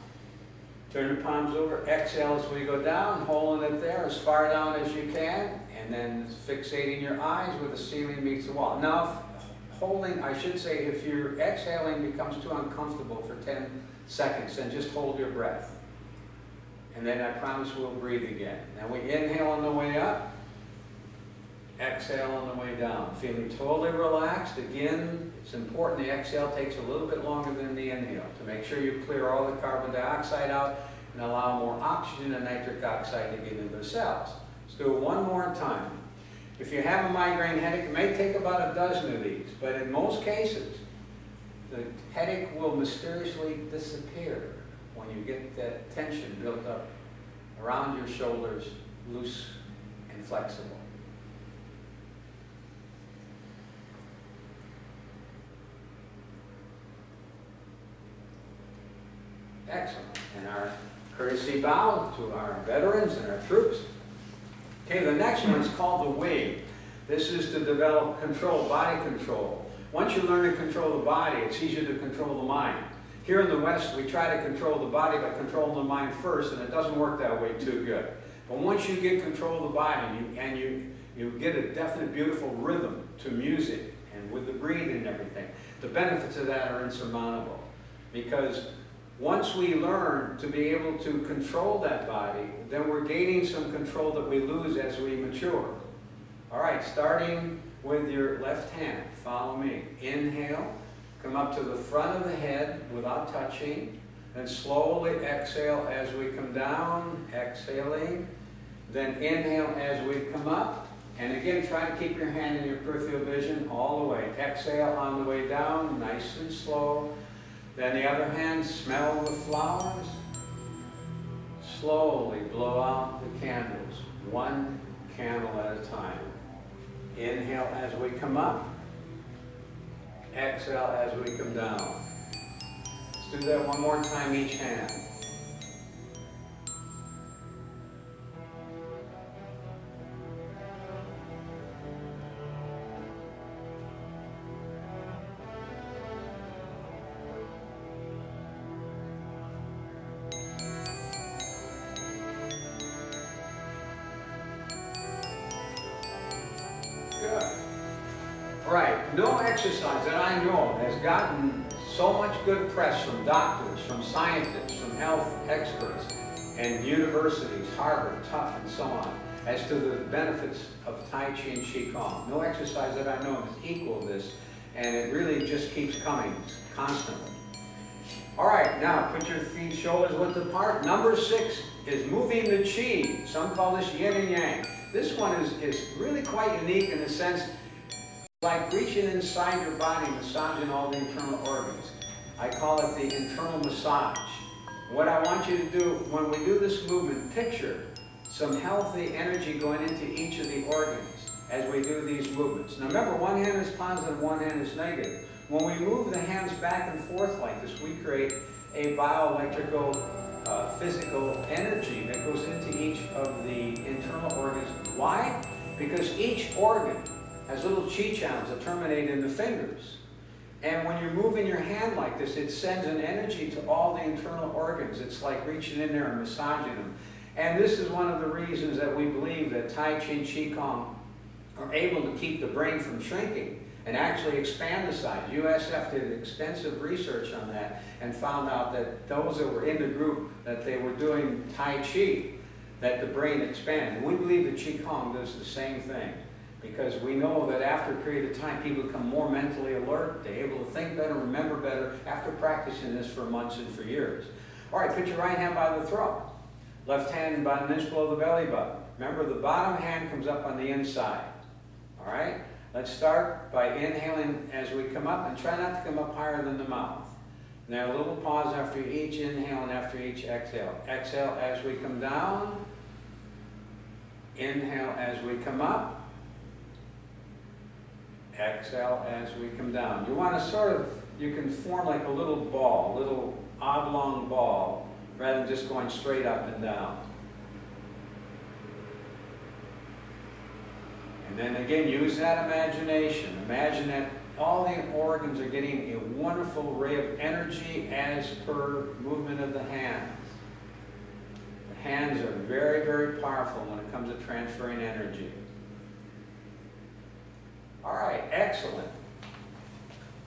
Speaker 3: turn the palms over, exhale as we go down, holding it there as far down as you can, and then fixating your eyes where the ceiling meets the wall. Now, if your exhaling becomes too uncomfortable for 10 seconds, then just hold your breath. And then I promise we'll breathe again. Now we inhale on the way up, exhale on the way down. Feeling totally relaxed. Again, it's important the exhale takes a little bit longer than the inhale to make sure you clear all the carbon dioxide out and allow more oxygen and nitric oxide to get into the cells. Let's do it one more time. If you have a migraine headache, it may take about a dozen of these, but in most cases, the headache will mysteriously disappear when you get that tension built up around your shoulders, loose and flexible. Excellent. And our courtesy bow to our veterans and our troops. Okay, the next one is called the wave. This is to develop control, body control. Once you learn to control the body, it's easier to control the mind. Here in the West, we try to control the body by controlling the mind first, and it doesn't work that way too good. But once you get control of the body, you get a definite, beautiful rhythm to music, and with the breathing and everything, the benefits of that are insurmountable. Because once we learn to be able to control that body, then we're gaining some control that we lose as we mature. All right, starting with your left hand, follow me. Inhale. Come up to the front of the head without touching. Then slowly exhale as we come down, exhaling. Then inhale as we come up. And again, try to keep your hand in your peripheral vision all the way. Exhale on the way down, nice and slow. Then the other hand, smell the flowers. Slowly blow out the candles, one candle at a time. Inhale as we come up. Exhale as we come down. Let's do that one more time, each hand. Good. All right, no exercise that I know of has gotten so much good press from doctors, from scientists, from health experts, and universities, Harvard, Tufts, and so on, as to the benefits of Tai Chi and Chi Kung. No exercise that I know of is equal to this, and it really just keeps coming constantly. All right, now put your feet shoulders width apart. Number 6 is moving the Chi. Some call this yin and yang. This one is really quite unique in the sense like reaching inside your body, massaging all the internal organs. I call it the internal massage. What I want you to do when we do this movement, picture some healthy energy going into each of the organs as we do these movements. Now remember, one hand is positive, one hand is negative. When we move the hands back and forth like this, we create a bioelectrical, physical energy that goes into each of the internal organs. Why? Because each organ has little chi channels that terminate in the fingers. And when you're moving your hand like this, it sends an energy to all the internal organs. It's like reaching in there and massaging them. And this is one of the reasons that we believe that Tai Chi Chi Kung are able to keep the brain from shrinking and actually expand the size. USF did extensive research on that and found out that those that were in the group that they were doing Tai Chi, that the brain expanded. And we believe that Qi Kung does the same thing, because we know that after a period of time, people become more mentally alert, they're able to think better, remember better, after practicing this for months and for years. All right, put your right hand by the throat. Left hand about an inch below the belly button. Remember, the bottom hand comes up on the inside. All right? Let's start by inhaling as we come up, and try not to come up higher than the mouth. Now a little pause after each inhale and after each exhale. Exhale as we come down. Inhale as we come up. Exhale as we come down. You want to you can form like a little ball, little oblong ball, rather than just going straight up and down. And then again, use that imagination. Imagine that all the organs are getting a wonderful ray of energy as per movement of the hands. The hands are very, very powerful when it comes to transferring energy. All right, excellent.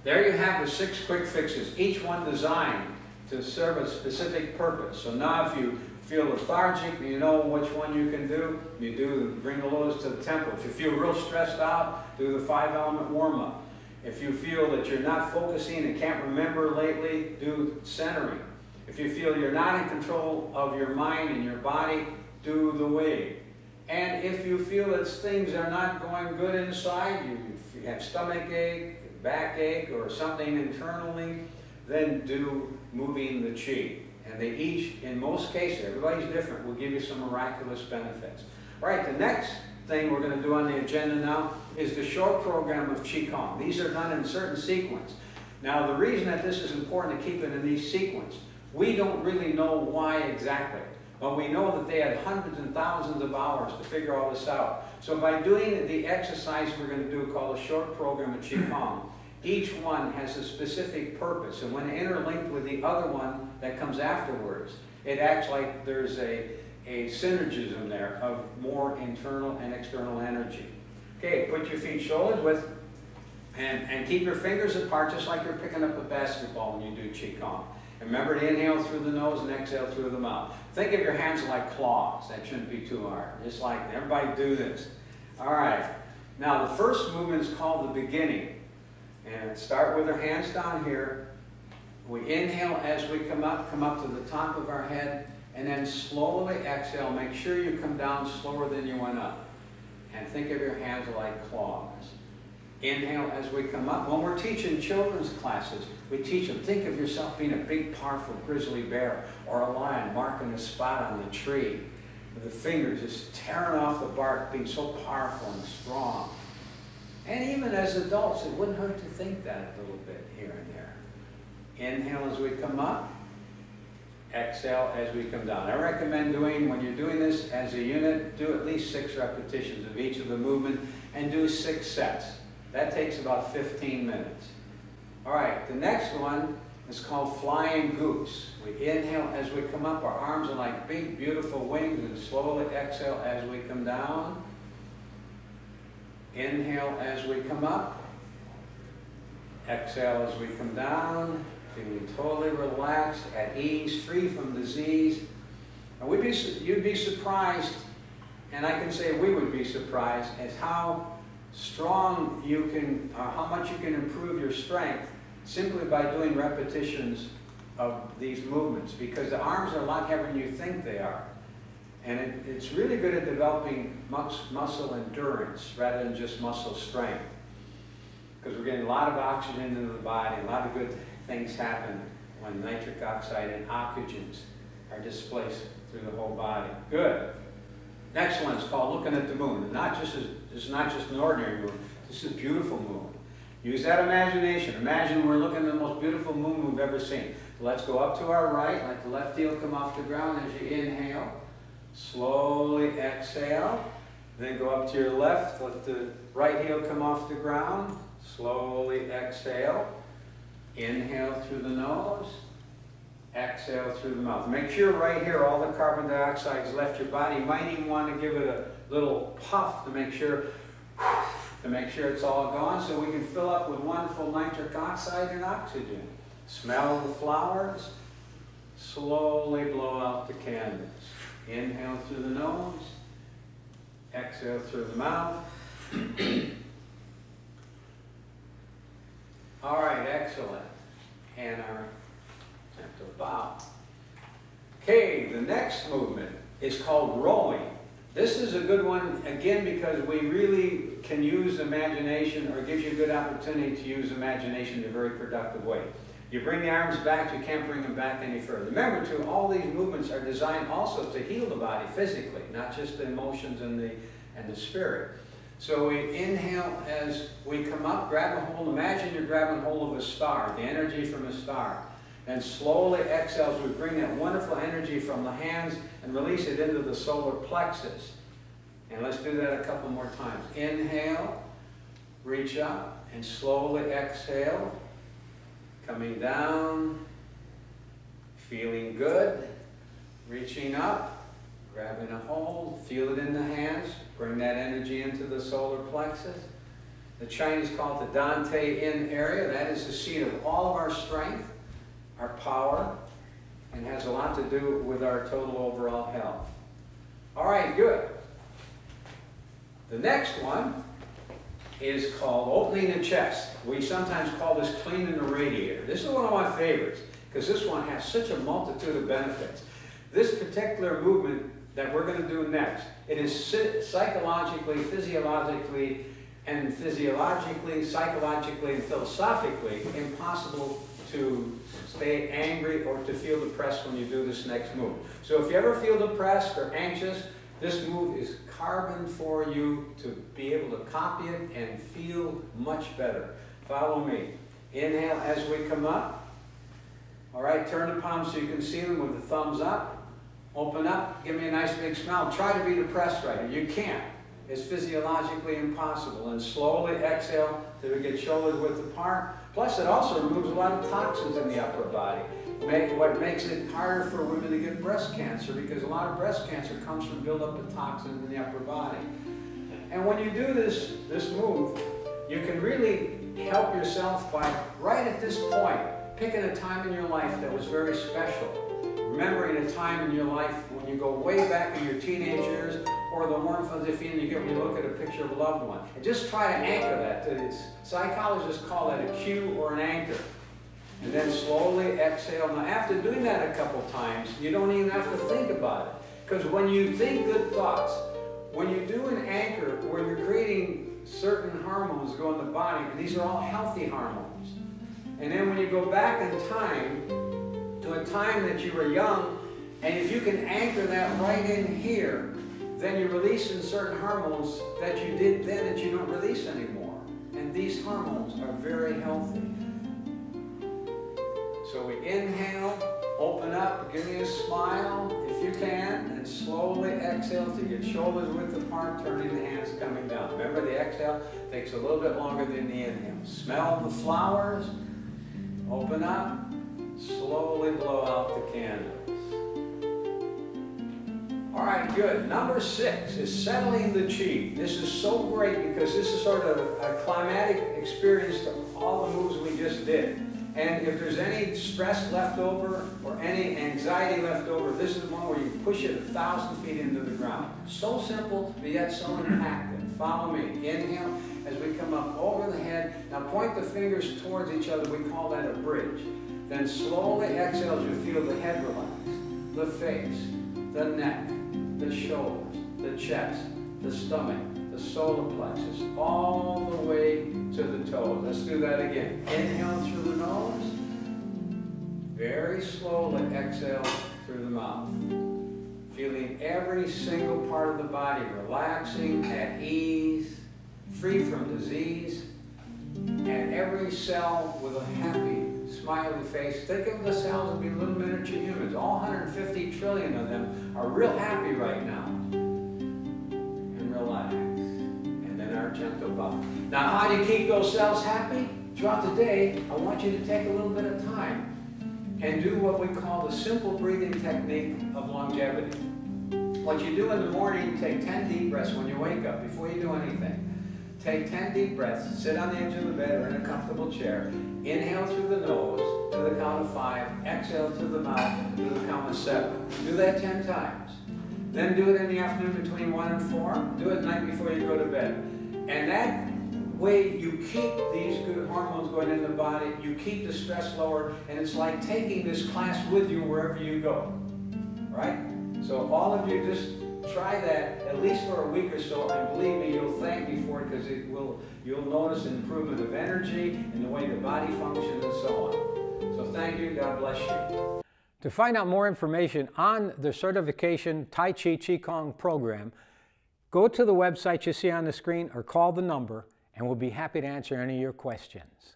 Speaker 3: There you have the 6 quick fixes, each one designed to serve a specific purpose. So now if you feel lethargic, you know which one you can do, you do bring the lotus to the temple. If you feel real stressed out, do the 5-element warm-up. If you feel that you're not focusing and can't remember lately, do centering. If you feel you're not in control of your mind and your body, do the wave. And if you feel that things are not going good inside, you have stomach ache, backache, or something internally, then do moving the chi. And they each, in most cases, everybody's different, will give you some miraculous benefits. All right, the next thing we're going to do on the agenda now is the short program of Qi Kung. These are done in certain sequence. Now, the reason that this is important to keep it in these sequence, we don't really know why exactly, but we know that they had hundreds and thousands of hours to figure all this out. So by doing the exercise we're going to do called a short program of Qi Kung, each one has a specific purpose, and when interlinked with the other one that comes afterwards, it acts like there's a synergism there of more internal and external energy. Okay, put your feet shoulder width and keep your fingers apart just like you're picking up a basketball when you do Qi Kung. And remember to inhale through the nose and exhale through the mouth. Think of your hands like claws. That shouldn't be too hard. Just like everybody do this. All right. Now the first movement is called the beginning. And start with our hands down here. We inhale as we come up to the top of our head, and then slowly exhale. Make sure you come down slower than you went up. And think of your hands like claws. Inhale as we come up. When we're teaching children's classes, we teach them, think of yourself being a big, powerful grizzly bear or a lion marking a spot on the tree, with the fingers just tearing off the bark, being so powerful and strong. And even as adults, it wouldn't hurt to think that a little bit here and there. Inhale as we come up. Exhale as we come down. I recommend doing, when you're doing this as a unit, do at least 6 repetitions of each of the movement and do 6 sets. That takes about 15 minutes. All right, the next one is called Flying Goose. We inhale as we come up. Our arms are like big, beautiful wings, and slowly exhale as we come down. Inhale as we come up. Exhale as we come down. Feeling totally relaxed, at ease, free from disease. And you'd be surprised, and I can say we would be surprised, as how strong you can, or how much you can improve your strength simply by doing repetitions of these movements, because the arms are a lot heavier than you think they are. And it's really good at developing muscle endurance rather than just muscle strength, because we're getting a lot of oxygen into the body, a lot of good things happen when nitric oxide and oxygens are displaced through the whole body. Good. Next one is called Looking at the Moon. And it's not just an ordinary moon. This is a beautiful moon. Use that imagination. Imagine we're looking at the most beautiful moon we've ever seen. Let's go up to our right. Let the left heel come off the ground as you inhale. Slowly exhale. Then go up to your left. Let the right heel come off the ground. Slowly exhale. Inhale through the nose, exhale through the mouth. Make sure right here all the carbon dioxide has left your body. You might even want to give it a little puff to make sure it's all gone, so we can fill up with wonderful nitric oxide and oxygen. Smell the flowers. Slowly blow out the candles. Inhale through the nose. Exhale through the mouth. All right, excellent. And our gentle bow. Okay, the next movement is called rowing. This is a good one, again, because we really can use imagination, or gives you a good opportunity to use imagination in a very productive way. You bring the arms back, you can't bring them back any further. Remember, too, all these movements are designed also to heal the body physically, not just the emotions and the spirit. So we inhale as we come up, grab a hold. Imagine you're grabbing hold of a star, the energy from a star. And slowly exhale as we bring that wonderful energy from the hands and release it into the solar plexus. And let's do that a couple more times. Inhale, reach up, and slowly exhale. Coming down, feeling good, reaching up, grabbing a hold, feel it in the hands, bring that energy into the solar plexus. The Chinese call it the Dante In area. That is the seat of all of our strength, our power, and has a lot to do with our total overall health. All right, good. The next one is called opening the chest. We sometimes call this cleaning the radiator. This is one of my favorites because this one has such a multitude of benefits. This particular movement that we're going to do next, it is psychologically, psychologically, and philosophically impossible to stay angry or to feel depressed when you do this next move. So if you ever feel depressed or anxious, this move is carbon for you to be able to copy it and feel much better. Follow me. Inhale as we come up. All right, turn the palms so you can see them with the thumbs up. Open up, give me a nice big smile. Try to be depressed right here. You can't. It's physiologically impossible. And slowly exhale till we get shoulders width apart. Plus, it also removes a lot of toxins in the upper body. What makes it harder for women to get breast cancer, because a lot of breast cancer comes from buildup of toxins in the upper body. And when you do this move, you can really help yourself by, right at this point, picking a time in your life that was very special. Remembering a time in your life when you go way back in your teenage years, or the warm fuzzy feeling you get when you look at a picture of a loved one. And just try to anchor that. Psychologists call that a cue or an anchor. And then slowly exhale. Now after doing that a couple times, you don't even have to think about it. Because when you think good thoughts, when you do an anchor where you're creating certain hormones go in the body, and these are all healthy hormones. And then when you go back in time, to a time that you were young, and if you can anchor that right in here, then you're releasing certain hormones that you did then that you don't release anymore. And these hormones are very healthy. So we inhale, open up, give me a smile if you can, and slowly exhale till you get shoulders width apart, turning the hands coming down. Remember, the exhale takes a little bit longer than the inhale. Smell the flowers, open up, slowly blow out the candles. All right, good. Number 6 is settling the chi. This is so great because this is sort of a climatic experience to all the moves we just did. And if there's any stress left over or any anxiety left over, this is one where you push it 1,000 feet into the ground. So simple, but yet so impactful. Follow me. Inhale as we come up over the head. Now point the fingers towards each other. We call that a bridge. Then slowly exhale as you feel the head relax, the face, the neck, the shoulders, the chest, the stomach, the solar plexus, all the way to the toes. Let's do that again. Inhale through the nose. Very slowly exhale through the mouth. Feeling every single part of the body relaxing, at ease, free from disease, and every cell with a happy, smiley face. Think of the cells as being little miniature humans. All 150 trillion of them are real happy right now. And relax. And then our gentle bow. Now, how do you keep those cells happy? throughout the day, I want you to take a little bit of time and do what we call the simple breathing technique of longevity. What you do in the morning, take 10 deep breaths when you wake up, before you do anything. Take 10 deep breaths, sit on the edge of the bed or in a comfortable chair. Inhale through the nose to the count of 5, exhale through the mouth to the count of 7. Do that 10 times. Then do it in the afternoon between 1 and 4. Do it at night before you go to bed. And that way you keep these good hormones going in the body, you keep the stress lower, and it's like taking this class with you wherever you go. Right? So all of you just try that at least for a week or so, and believe me, you'll thank me for it, because you'll notice an improvement of energy and the way the body functions and so on. So thank you, God bless you. To find out more information on the certification Tai Chi Chi Kung program, go to the website you see on the screen or call the number, and we'll be happy to answer any of your questions.